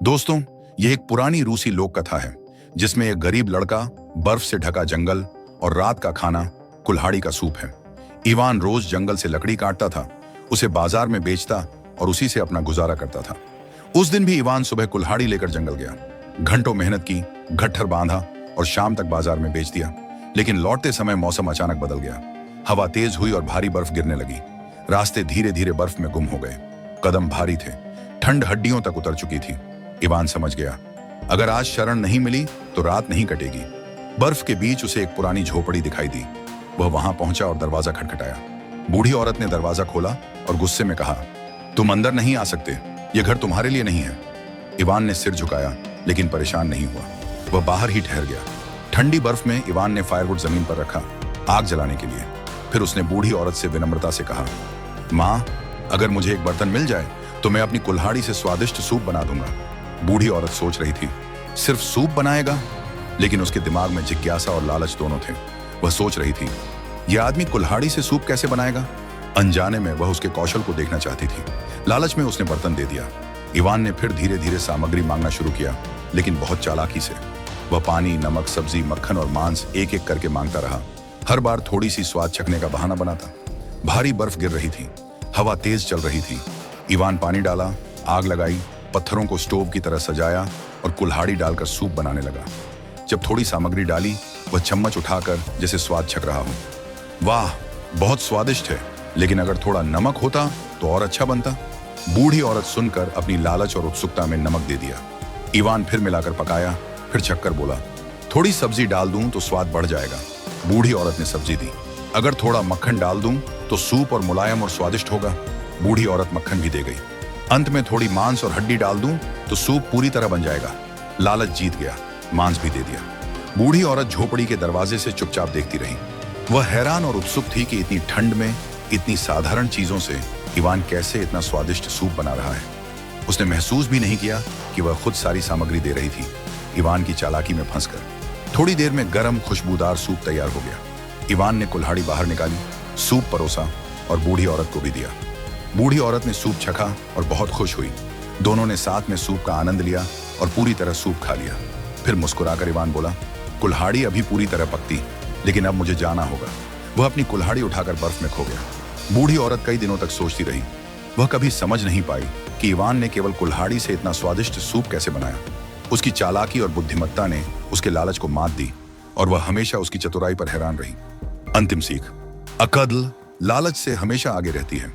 दोस्तों, यह एक पुरानी रूसी लोक कथा है जिसमें एक गरीब लड़का, बर्फ से ढका जंगल और रात का खाना कुल्हाड़ी का सूप है। इवान रोज जंगल से लकड़ी काटता था, उसे बाजार में बेचता और उसी से अपना गुजारा करता था। उस दिन भी इवान सुबह कुल्हाड़ी लेकर जंगल गया। घंटों मेहनत की, गट्ठर बांधा और शाम तक बाजार में बेच दिया। लेकिन लौटते समय मौसम अचानक बदल गया। हवा तेज हुई और भारी बर्फ गिरने लगी। रास्ते धीरे धीरे बर्फ में गुम हो गए। कदम भारी थे, ठंड हड्डियों तक उतर चुकी थी। इवान समझ गया, अगर आज शरण नहीं मिली तो रात नहीं कटेगी। बर्फ के बीच उसे एक पुरानी झोपड़ी दिखाई दी। वह वहां पहुंचा और दरवाजा खटखटाया। बूढ़ी औरत ने दरवाजा खोला और गुस्से में कहा, तुम अंदर नहीं आ सकते, यह घर तुम्हारे लिए नहीं है। इवान ने सिर झुकाया लेकिन परेशान नहीं हुआ। वह बाहर ही ठहर गया। ठंडी बर्फ में इवान ने फायरवुड जमीन पर रखा, आग जलाने के लिए। फिर उसने बूढ़ी औरत से विनम्रता से कहा, माँ, अगर मुझे एक बर्तन मिल जाए तो मैं अपनी कुल्हाड़ी से स्वादिष्ट सूप बना दूंगा। बूढ़ी औरत सोच रही थी, सिर्फ सूप बनाएगा? लेकिन उसके दिमाग में जिज्ञासा और लालच दोनों थे। वह सोच रही थी, यह आदमी कुल्हाड़ी से सूप कैसे बनाएगा? अनजाने में वह उसके कौशल को देखना चाहती थी। लालच में उसने बर्तन दे दिया। इवान ने फिर धीरे धीरे सामग्री मांगना शुरू किया, लेकिन बहुत चालाकी से। वह पानी, नमक, सब्जी, मक्खन और मांस एक एक करके मांगता रहा। हर बार थोड़ी सी स्वाद चखने का बहाना बनाता। भारी बर्फ गिर रही थी, हवा तेज चल रही थी। इवान पानी डाला, आग लगाई, पत्थरों को स्टोव की तरह सजाया और कुल्हाड़ी डालकर सूप बनाने लगा। जब थोड़ी सामग्री डाली, वह चम्मच उठाकर जैसे स्वाद छक रहा हो। वाह, बहुत स्वादिष्ट है, लेकिन अगर थोड़ा नमक होता तो और अच्छा बनता। बूढ़ी औरत सुनकर अपनी लालच और उत्सुकता में नमक दे दिया। इवान फिर मिलाकर पकाया, फिर छककर बोला, थोड़ी सब्जी डाल दूं तो स्वाद बढ़ जाएगा। बूढ़ी औरत ने सब्जी दी। अगर थोड़ा मक्खन डाल दूं तो सूप और मुलायम और स्वादिष्ट होगा। बूढ़ी औरत मक्खन भी दे गई। अंत में थोड़ी मांस और हड्डी डाल दूं तो सूप पूरी तरह बन जाएगा। लालच जीत गया, मांस भी दे दिया। बूढ़ी औरत झोपड़ी के दरवाजे से चुपचाप देखती रही। वह हैरान और उत्सुक थी कि इतनी ठंड में इतनी साधारण चीजों से इवान कैसे इतना स्वादिष्ट सूप बना रहा है। उसने महसूस भी नहीं किया कि वह खुद सारी सामग्री दे रही थी। इवान की चालाकी में फंसकर थोड़ी देर में गर्म खुशबूदार सूप तैयार हो गया। इवान ने कुल्हाड़ी बाहर निकाली, सूप परोसा और बूढ़ी औरत को भी दिया। बूढ़ी औरत ने सूप चखा और बहुत खुश हुई। दोनों ने साथ में सूप का आनंद लिया और पूरी तरह सूप खा लिया। फिर मुस्कुराकर इवान बोला, कुल्हाड़ी अभी पूरी तरह पकती, लेकिन अब मुझे जाना होगा। वह अपनी कुल्हाड़ी उठाकर बर्फ में खो गया। बूढ़ी औरत कई दिनों तक सोचती रही। वह कभी समझ नहीं पाई कि इवान ने केवल कुल्हाड़ी से इतना स्वादिष्ट सूप कैसे बनाया। उसकी चालाकी और बुद्धिमत्ता ने उसके लालच को मात दी और वह हमेशा उसकी चतुराई पर हैरान रही। अंतिम सीख, अकल लालच से हमेशा आगे रहती है।